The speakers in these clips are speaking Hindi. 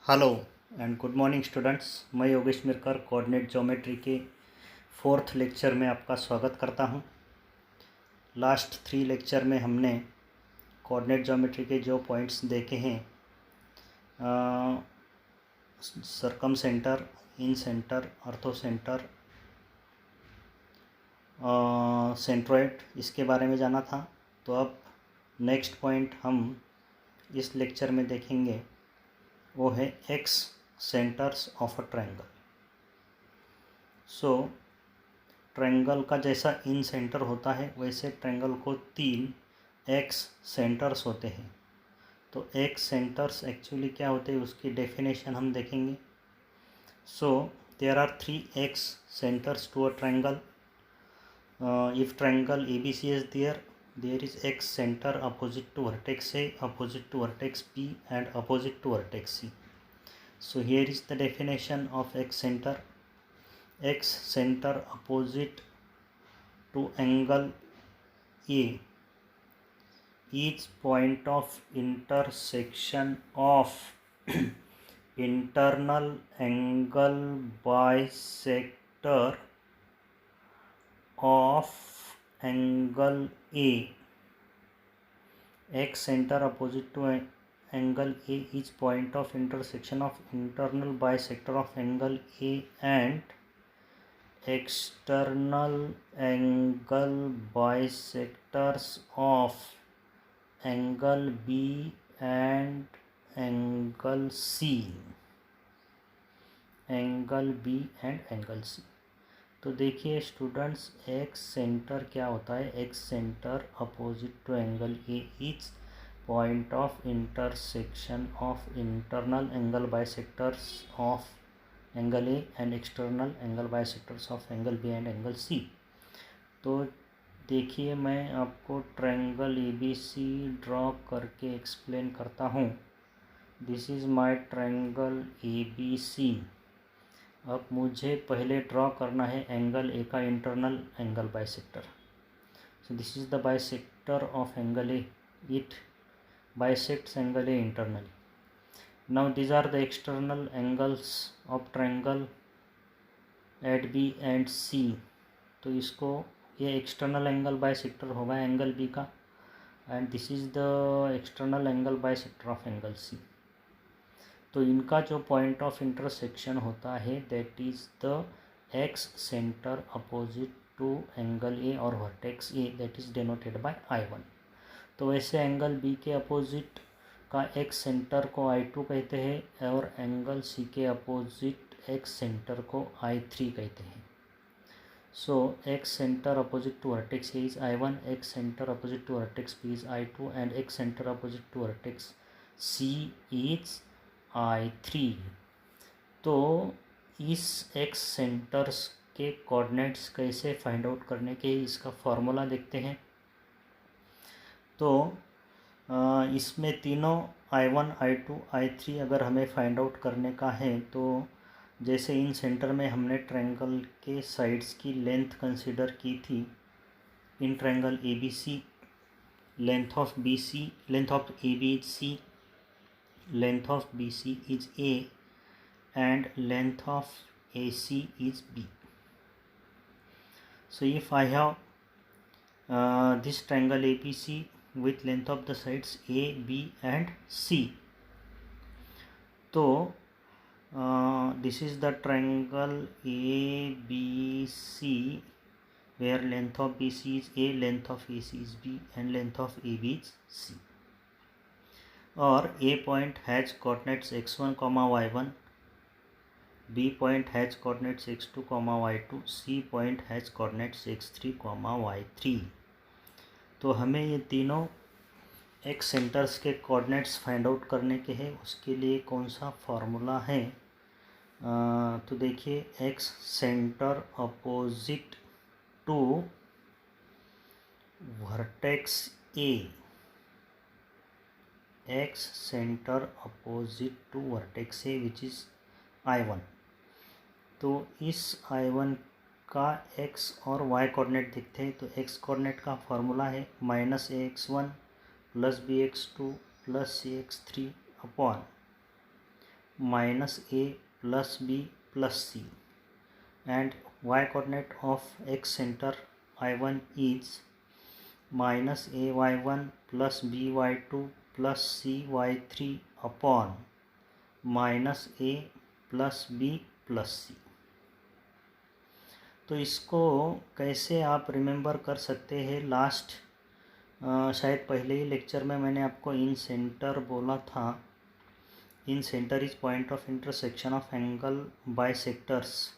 Hello and good morning students. मैं योगेश मिरकर कोऑर्डिनेट ज्योमेट्री के 4th लेक्चर में आपका स्वागत करता हूं। लास्ट 3 लेक्चर में हमने कोऑर्डिनेट ज्योमेट्री के जो पॉइंट्स देखे हैं, सर्कम सेंटर, इन सेंटर, अर्थो सेंटर, सेंट्रोइड, इसके बारे में जाना था। तो अब नेक्स्ट पॉइंट हम इस लेक्चर में देखेंगे, वो है x centres of a triangle. So triangle का जैसा इन सेंटर होता है, वैसे ट्रायंगल को 3 एक्स सेंटर्स होते हैं। तो एक्स सेंटर्स एक्चुअली क्या होते हैं, उसकी डेफिनेशन हम देखेंगे। So there are 3 excentres to a triangle. If triangle ABC is there is x center opposite to vertex A, opposite to vertex B and opposite to vertex C. So here is the definition of x center. X center opposite to angle A, each point of intersection of internal angle bisector of angle A. X center opposite to angle A, each point of intersection of internal bisector of angle A and external angle bisectors of angle B and angle C. Angle B and angle C। तो देखिए स्टूडेंट्स, एक्स सेंटर क्या होता है? X centre opposite to angle A, each point of intersection of internal angle bisectors of angle A and external angle bisectors of angle B and angle C. तो देखिए, मैं आपको ट्रायंगल ABC ड्रॉ करके एक्सप्लेन करता हूँ। This is my triangle ABC। अब मुझे पहले ड्रॉ करना है एंगल ए का internal angle bisector. So this is the bisector of angle A, it bisects angle A internally. Now these are the external angles of triangle at B and C. तो इसको, ये एक्सटर्नल एंगल बाइसेक्टर होगा एंगल बी का, and this is the external angle bisector of angle C. तो इनका जो पॉइंट ऑफ इंटरसेक्शन होता है, that is the x centre opposite to angle A और vertex A, that is denoted by I1। तो वैसे एंगल बी के अपोजिट का एक्स सेंटर को I2 कहते हैं और एंगल सी के अपोजिट एक्स सेंटर को I3 कहते हैं। So ex centre opposite to vertex A is I1, ex centre opposite to vertex B is I2 and ex centre opposite to vertex C is I3। तो इस एक्स सेंटर्स के कोऑर्डिनेट्स कैसे फाइंड आउट करने के, इसका फॉर्मूला देखते हैं। तो इसमें तीनों I1, I2, I3 अगर हमें फाइंड आउट करने का है, तो जैसे इन सेंटर में हमने ट्रायंगल के साइड्स की लेंथ कंसीडर की थी। In triangle ABC, length of AB is C, length of BC is A and length of AC is B. So if I have this triangle ABC with length of the sides A, B and C, so this is the triangle ABC where length of BC is A, length of AC is B and length of AB is C. और A point has coordinates x1, y1, B point has coordinates x2, y2, C point has coordinates x3, y3। तो हमें ये तीनों एक्स सेंटर्स के कोऑर्डिनेट्स फाइंड आउट करने के हैं। उसके लिए कौन सा फार्मूला है? तो देखिए, x centre opposite to vertex A, x centre opposite to vertex A which is I1। तो इस I1 का x और y कोऑर्डिनेट दिखते हैं। तो x कोऑर्डिनेट का फार्मूला है -ax1 + bx2 + cx3 upon minus a plus b plus c, and y coordinate of x center I1 is minus ay1 plus by2 plus cy3 upon minus A plus B plus C. तो इसको कैसे आप रिमेंबर कर सकते हैं, लास्ट शायद पहले ही लेक्चर में मैंने आपको इन सेंटर बोला था। Incentre is point of intersection of angle bisectors,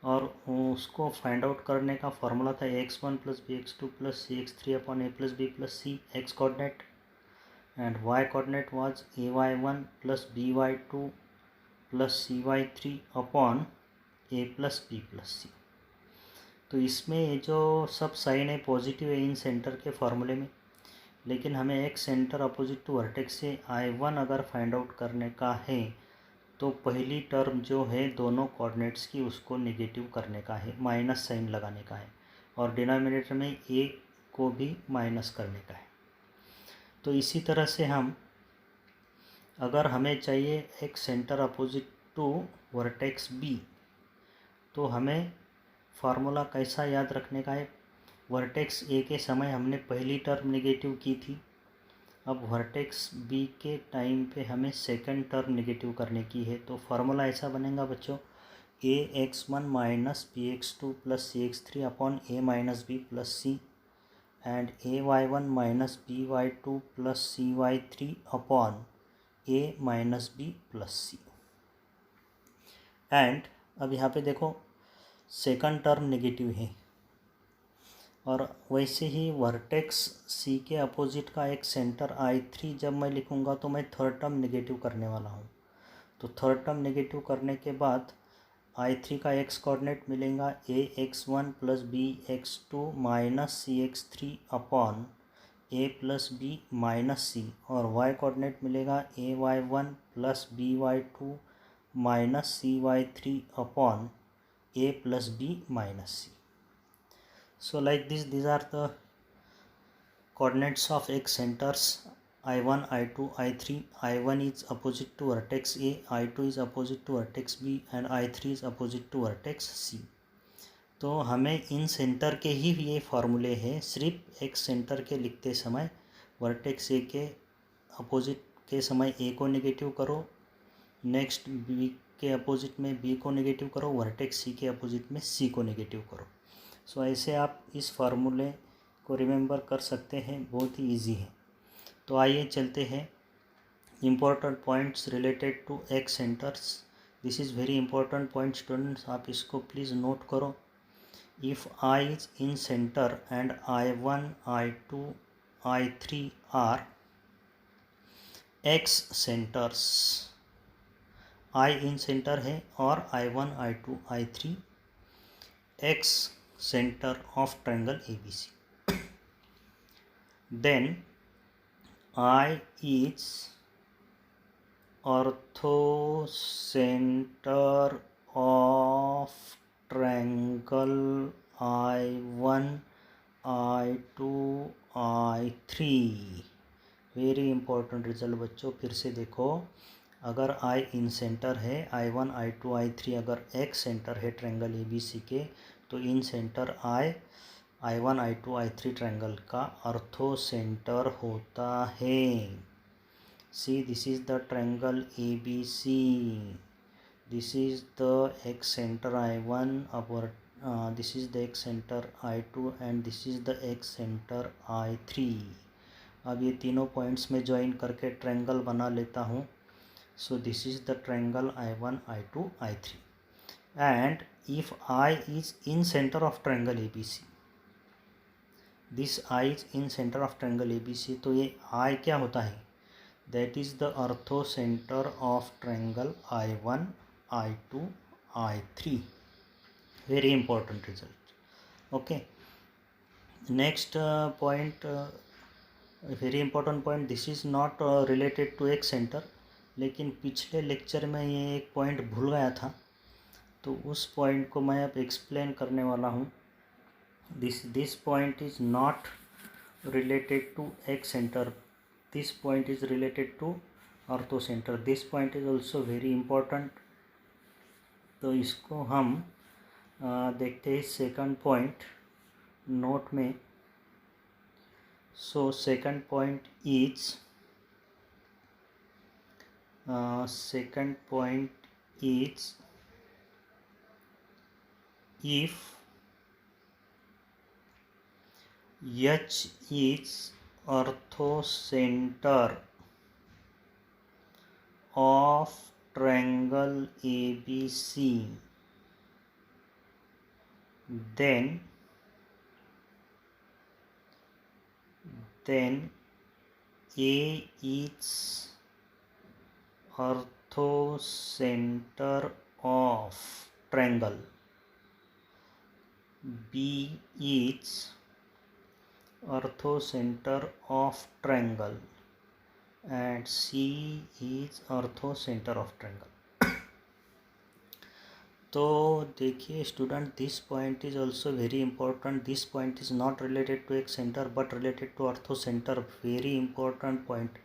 और उसको फाइंड आउट करने का फॉर्मूला था x1 plus B x two plus C x three upon A plus B plus C x coordinate, and y coordinate was ay1 plus by2 plus cy3 upon a plus b plus c। तो इसमें ये जो सब साइन है पॉजिटिव है इन सेंटर के फॉर्मूले में, लेकिन हमें एक सेंटर अपोजिट टू वर्टेक्स से I1 अगर फाइंड आउट करने का है तो पहली टर्म जो है दोनों कोऑर्डिनेट्स की उसको नेगेटिव करने का है, माइनस साइन लगाने का है, और डिनोमिनेटर में a को भी माइनस करने का है। तो इसी तरह से हम अगर हमें चाहिए एक centre opposite to vertex B, तो हमें फार्मूला कैसा याद रखने का है, वर्टेक्स ए के समय हमने पहली टर्म नेगेटिव की थी, अब वर्टेक्स बी के टाइम पे हमें सेकंड टर्म नेगेटिव करने की है। तो फार्मूला ऐसा बनेगा बच्चों, ax1 minus bx2 plus cx3 upon a minus b plus C, and ay1 minus by2 plus cy3 upon a minus b plus c। And अब यहाँ पे देखो सेकंड टर्म नेगेटिव है, और वैसे ही वर्टेक्स सी के अपोजिट का एक सेंटर I3 जब मैं लिखूँगा तो मैं थर्ड टर्म नेगेटिव करने वाला हूँ। तो थर्ड टर्म नेगेटिव करने के बाद I3 का एक्स कोऑर्डिनेट मिलेगा ax1 plus bx2 minus cx3 upon a plus B minus C, और y कोऑर्डिनेट मिलेगा ay1 plus by2 minus cy3 upon a plus B minus C. So like this, these are the coordinates of x centers I1, I2, I3. I1 is opposite to vertex A, I2 is opposite to vertex B, and I3 is opposite to vertex C। तो हमें इन सेंटर के ही ये फार्मूले हैं, सिर्फ एक सेंटर के लिखते समय वर्टेक्स ए के अपोजिट के समय ए को नेगेटिव करो, नेक्स्ट बी के अपोजिट में बी को नेगेटिव करो, वर्टेक्स सी के अपोजिट में सी को नेगेटिव करो। सो ऐसे आप इस फार्मूले को रिमेंबर कर सकते हैं, बहुत ही इजी है। तो आइए चलते हैं important points related to excentres. This is very important point students, आप इसको प्लीज़ नोट करो। If I is incentre and I1, I2, I3 are excentres, I incentre है और I1, I2, I3 excentre of triangle ABC, then I is orthocenter of triangle I1, I2, I3। Very important result बच्चों, फिर से देखो, अगर I इन सेंटर है, I1, I2, I3 अगर एक्स सेंटर है ट्रायंगल ABC के, तो incentre I1, I2, I3 triangle का ऑर्थो सेंटर होता है। See this is the triangle ABC, this is the x centre I1 upper, this is the x centre I2 and this is the x centre I3। अब ये तीनों पॉइंट्स में ज्वाइन करके ट्रायंगल बना लेता हूँ। सो this is the triangle I1, I2, I3, and if I is in center of triangle ABC, this I is in center of triangle ABC, तो ये I क्या होता है, that is the ortho center of triangle I1, I2, I3। very important result। okay, next point, very important point, this is not related to x center, लेकिन पिछले लेक्चर में ये एक पॉइंट भूल गया था, तो उस पॉइंट को मैं अब एक्सप्लेन करने वाला हूँ। This point is not related to excentre, this point is related to orthocentre. This point is also very important. तो इसको हम देखते हैं सेकंड पॉइंट नोट में। So second point is if H is orthocenter of triangle ABC, then A is orthocenter of triangle, B is orthocenter of triangle, and C is orthocenter of triangle. तो देखिए student, this point is also very important. This point is not related to excentre but related to orthocentre. Very important point.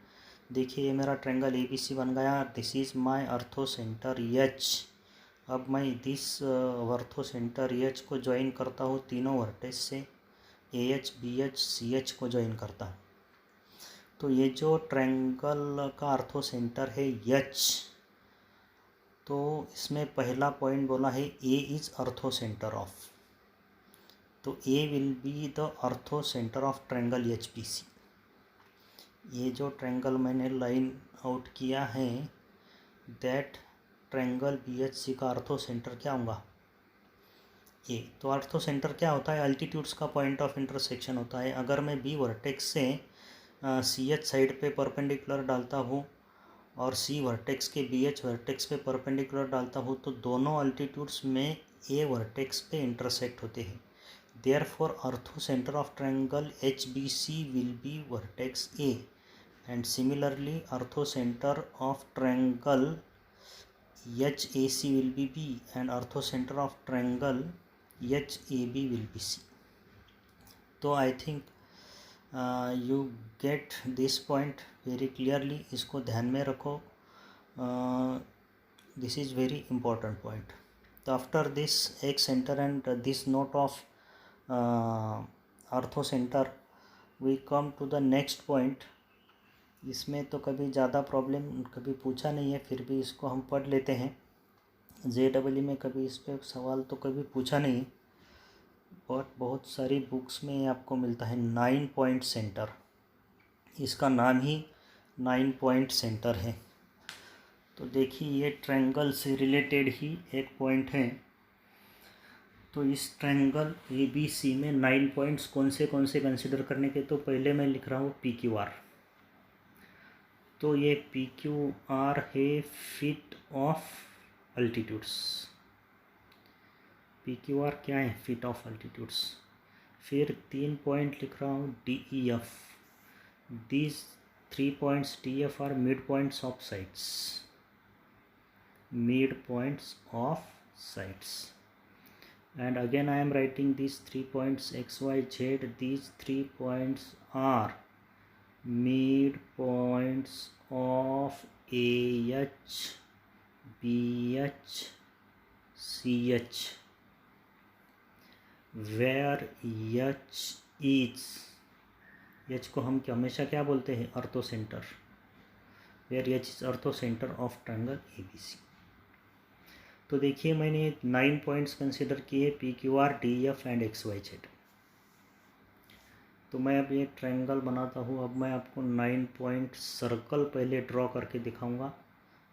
देखिए ये मेरा ट्रायंगल ABC बन गया। This is my orthocentre H। अब मैं दिस ऑर्थो सेंटर H को ज्वाइन करता हूँ तीनों वर्टेक्स से, AH BH CH को ज्वाइन करता हूँ। तो ये जो ट्रायंगल का ऑर्थो सेंटर है H, तो इसमें पहला पॉइंट बोला है A is orthocentre of. तो A will be the ortho centre of triangle HBC। ये जो ट्रायंगल मैंने लाइन आउट किया है, दैट ट्रायंगल BHC का ऑर्थो सेंटर क्या होगा? A। तो ऑर्थो सेंटर क्या होता है? अल्टीट्यूड्स का पॉइंट ऑफ इंटरसेक्शन होता है। अगर मैं B वर्टेक्स से CH साइड पे परपेंडिकुलर डालता हूँ और C वर्टेक्स के BH वर्टेक्स पे परपेंडिकुलर डालता हूँ, तो दोनों अल्टीट्यूड्स में A वर्टेक्स पे इंटरसेक्ट होते हैं। Therefore orthocentre of triangle HBC will be vertex A, and similarly orthocentre of triangle HAC will be B, and orthocentre of triangle HAB will be C। तो I think you get this point very clearly. इसको ध्यान में रखो, this is very important point. तो after this excentre and this note of orthocentre, we come to the next point. इसमें तो कभी ज़्यादा प्रॉब्लम कभी पूछा नहीं है, फिर भी इसको हम पढ़ लेते हैं। JEE में कभी इस पर सवाल तो कभी पूछा नहीं, बट बहुत सारी बुक्स में आपको मिलता है 9 पॉइंट सेंटर। इसका नाम ही 9 पॉइंट सेंटर है। तो देखिए ये ट्रायंगल से रिलेटेड ही एक पॉइंट है। तो इस ट्रायंगल ABC में 9 पॉइंट्स कौन से कंसिडर करने के, तो पहले मैं लिख रहा हूँ PQR। तो ये PQR है फीट ऑफ अल्टीट्यूड्स। PQR क्या है? Feet of altitudes. फिर 3 पॉइंट लिख रहा हूँ DEF। These 3 points DF are midpoints of sides. Midpoints of sides. And again I am writing these 3 points XYZ. These 3 points are midpoints of AH, BH, CH, where H को हम हमेशा क्या बोलते हैं? Orthocentre. Where H is orthocentre of triangle ABC। तो देखिए मैंने 9 पॉइंट्स कंसिडर किए, PQR, DF एंड XYZ। तो मैं अब ये ट्रायंगल बनाता हूँ। अब मैं आपको 9 पॉइंट सर्कल पहले ड्रॉ करके दिखाऊंगा,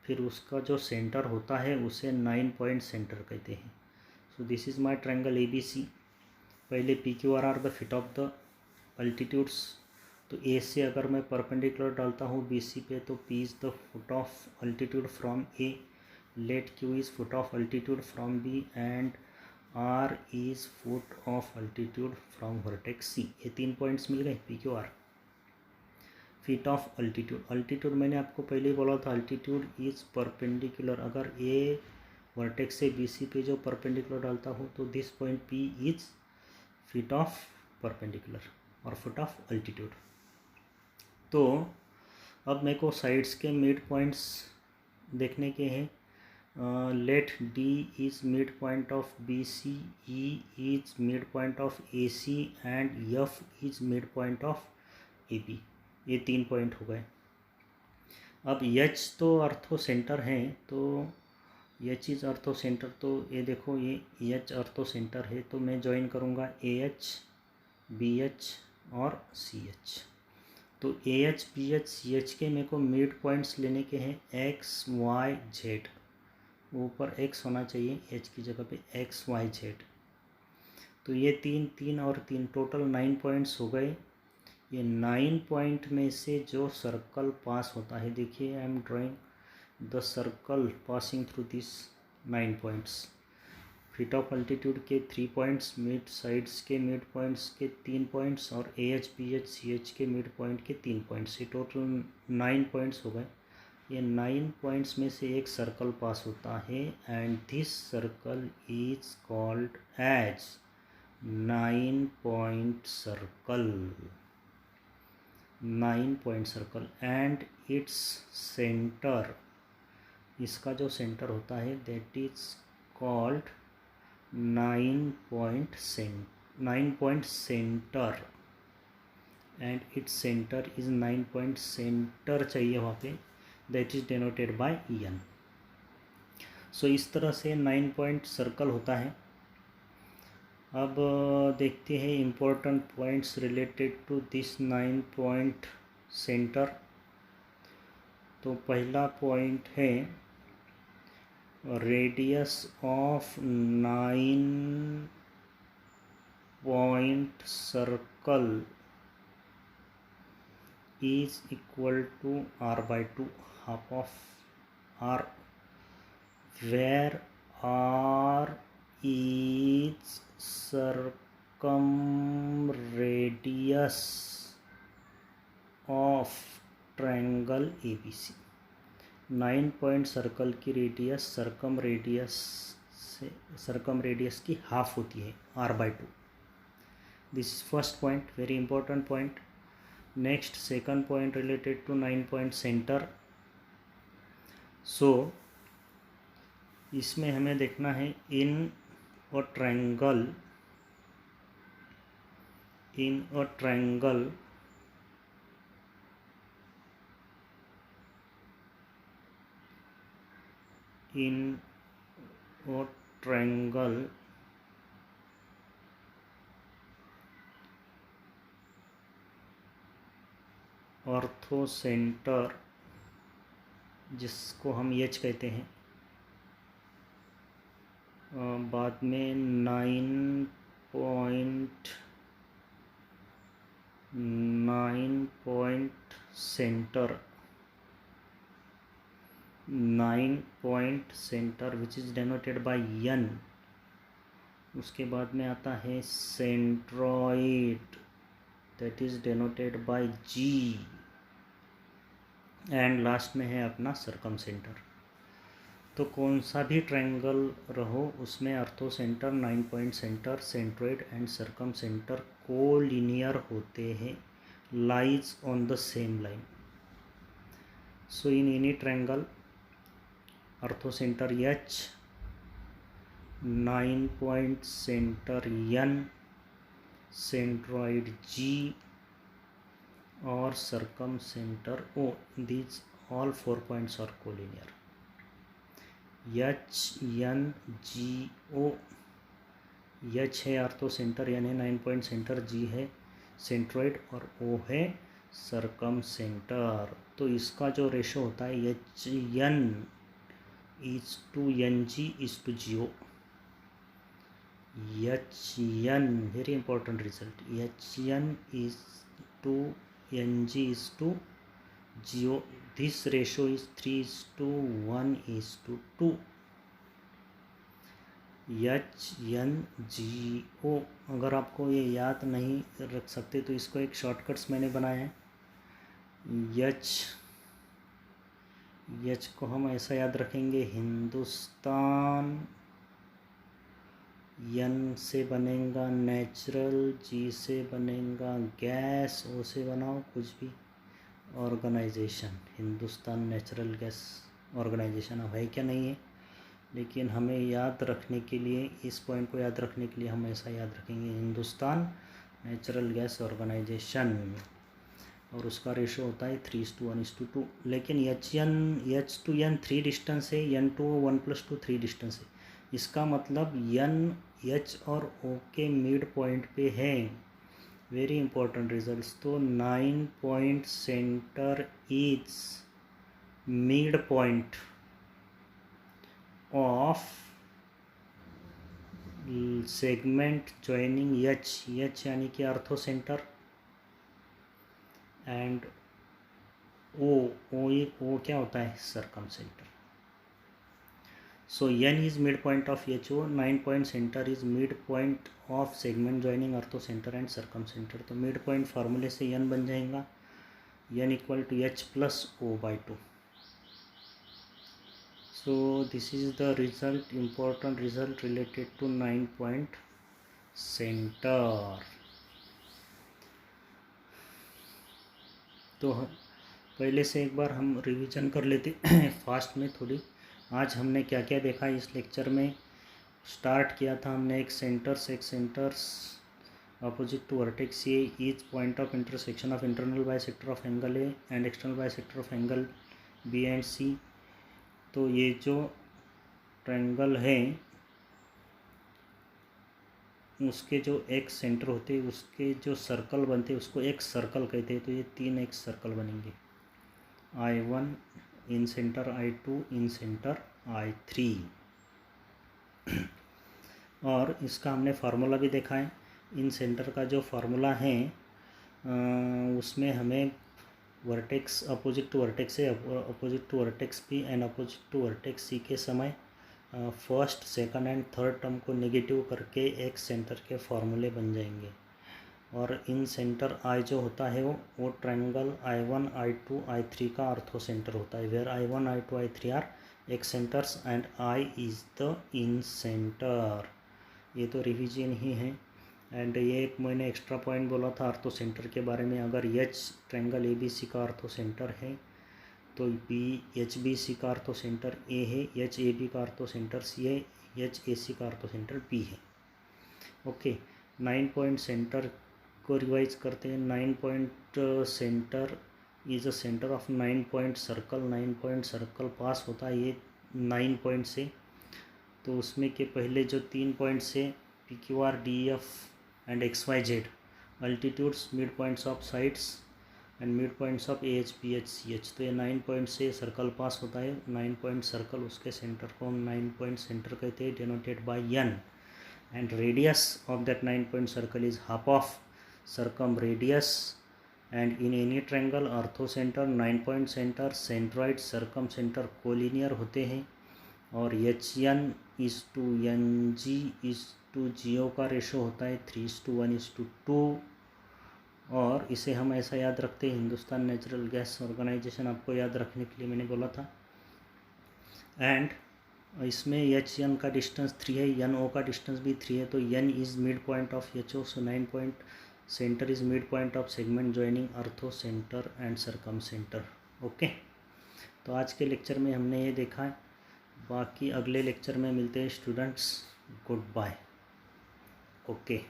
फिर उसका जो सेंटर होता है उसे 9 पॉइंट सेंटर कहते हैं। So this is my triangle ABC। पहले PQR are the feet of the altitudes. तो A से अगर मैं परपेंडिकुलर डालता हूँ BC पे, तो P is the foot of altitude from A, let Q is foot of altitude from B, and R is foot of altitude from vertex C। ये 3 पॉइंट्स मिल गए PQR। Feet of altitude, altitude मैंने आपको पहले ही बोला था, अल्टीट्यूड इज़ परपेंडिकुलर। अगर A वर्टेक्स से BC पे जो परपेंडिकुलर डालता हूँ, तो this point P is feet of perpendicular और फुट ऑफ अल्टीट्यूड। तो अब मेरे को साइड्स के मिड पॉइंट्स देखने के हैं। Let D is mid point of B C, E is mid point of A C and F is mid point of A B. ये 3 पॉइंट हो गए। अब एच तो अर्थो सेंटर हैं, तो एच इज़ अर्थो सेंटर, तो ये देखो ये एच अर्थो सेंटर है, तो मैं ज्वाइन करूँगा ए एच, बी एच और सी एच। तो A H, B H, C H के मेरे को मिड पॉइंट्स लेने के हैं एक्स वाई जेड। ऊपर एक्स होना चाहिए एच की जगह पे, एक्स वाई जेड। तो ये 3 3 और 3 टोटल 9 पॉइंट्स हो गए। ये 9 पॉइंट में से जो सर्कल पास होता है, देखिए I am drawing the circle passing through this 9 points. Feet of altitude के 3 पॉइंट्स, मिड साइड्स के मिड पॉइंट्स के 3 पॉइंट्स और A H, B H, C H के मिड पॉइंट के 3 पॉइंट्स, ये टोटल 9 पॉइंट्स हो गए। ये 9 पॉइंट्स में से एक सर्कल पास होता है and this circle is called as 9 point circle. 9 point circle and its centre, इसका जो सेंटर होता है that is called 9 point centre and its centre is 9 point centre चाहिए वहाँ पे, that is denoted by N. So इस तरह से 9 पॉइंट सर्कल होता है। अब देखते हैं important points related to this 9 point centre. तो पहला पॉइंट है radius of 9 point circle is equal to r/2, half of r, where r is circumradius of triangle ABC। 9 point circle की रेडियस सर्कमरेडियस की हाफ होती है r/2। This is first point, very important point. Next second point related to 9 point centre. So इसमें हमें देखना है in a triangle in a triangle orthocentre जिसको हम एच कहते हैं, बाद में 9 point centre which is denoted by N. उसके बाद में आता है centroid that is denoted by G, and last में है अपना सर्कम सेंटर। तो कौन सा भी ट्रायंगल रहो उसमें orthocentre, 9 point centre, centroid and circumcentre collinear होते हैं, lies on the same line. So in any triangle orthocentre H, 9 point centre N, centroid G और circumcentre O, these all 4 points are collinear। H N G O, H है आर्थो सेंटर, एन है 9 पॉइंट सेंटर, जी है सेंट्रोइड और ओ है सर्कम सेंटर। तो इसका जो रेशो होता है H N is to N G is to G O. H N, very important result, H N is to N G is to G O. This ratio is 3:1:2। H N G O. अगर आपको ये याद नहीं रख सकते तो इसको एक शॉर्टकट्स मैंने बनाया है। एच को हम ऐसा याद रखेंगे, हिंदुस्तान, एन से बनेगा नेचुरल, जी से बनेगा गैस, ओ से बनाओ कुछ भी, organisation, Hindustan natural gas organisation अब है क्या नहीं है, लेकिन हमें याद रखने के लिए, इस पॉइंट को याद रखने के लिए हम ऐसा याद रखेंगे, हिंदुस्तान नेचुरल गैस ऑर्गेनाइजेशन, और उसका रेशो होता है 3:1:2। लेकिन H2N 3 डिस्टेंस है, N2O 1+2 3 डिस्टेंस है। इसका मतलब N H और O के मिड पॉइंट पे है। Very important results. तो 9 point centre is mid point of segment joining H यानी कि आर्थो सेंटर, एंड O क्या होता है, circumcentre. So N is mid point of HO, 9 point centre is mid point of segment joining orthocentre and circumcentre. तो मिड पॉइंट फार्मूले से N बन जाएगा, N = H+O/2। So this is the result, important result related to 9 point centre. तो पहले से एक बार हम रिवीजन कर लेते फास्ट में थोड़ी। आज हमने क्या क्या देखा इस लेक्चर में। स्टार्ट किया था हमने excentres opposite to vertex A each point of intersection of internal bisector of angle A and external bisector of angle B and C. तो ये जो ट्रायंगल है उसके जो एक सेंटर होते हैं, उसके जो सर्कल बनते हैं उसको एक सर्कल कहते हैं। तो ये 3 एक सर्कल बनेंगे, I1 इन सेंटर, I2 इन सेंटर, I3। और इसका हमने फार्मूला भी देखा है। इन सेंटर का जो फार्मूला है उसमें हमें vertex opposite to vertex A, opposite to vertex B and opposite to vertex C के समय first, second and third term को नेगेटिव करके एक सेंटर के फार्मूले बन जाएंगे। और इन सेंटर I जो होता है वो ट्रायंगल I1 I2 I3 का आर्थो सेंटर होता है, where I1 I2 I3 are excentres and I is the incentre. ये तो रिवीजन ही है। एंड ये एक मैंने एक्स्ट्रा पॉइंट बोला था आर्थो सेंटर के बारे में। अगर H ट्रायंगल ABC का आर्थो सेंटर है तो HBC का आर्थो सेंटर A है, HAB का आर्थो सेंटर C है, HAC का आर्थो सेंटर B है। ओके, 9 पॉइंट सेंटर को रिवाइज करते हैं। 9 point centre is a centre of 9 point circle. 9 point circle pass होता है ये 9 पॉइंट से। तो उसमें के पहले जो 3 पॉइंट से PQR DF and XYZ altitudes, mid points of sides and mid points of AH BH CH। तो ये 9 पॉइंट से सर्कल पास होता है। 9 पॉइंट सर्कल, उसके सेंटर को हम 9 पॉइंट सेंटर कहते हैं, denoted by N। And radius of that 9 point circle is half of circumradius। And in any triangle orthocentre, 9 point centre, centroid, circumcentre collinear होते हैं। और HN is to NG is to GO का रेशो होता है 3:1:2। और इसे हम ऐसा याद रखते हैं, हिंदुस्तान नेचुरल गैस ऑर्गेनाइजेशन आपको याद रखने के लिए मैंने बोला था। एंड इसमें HN का डिस्टेंस 3 है, NO का डिस्टेंस भी 3 है। तो N is mid point of HO। So 9 point centre is mid point of segment joining orthocentre and circum centre. Okay, तो आज के लेक्चर में हमने ये देखा है। बाकी अगले लेक्चर में मिलते हैं स्टूडेंट्स। Good bye. ओके।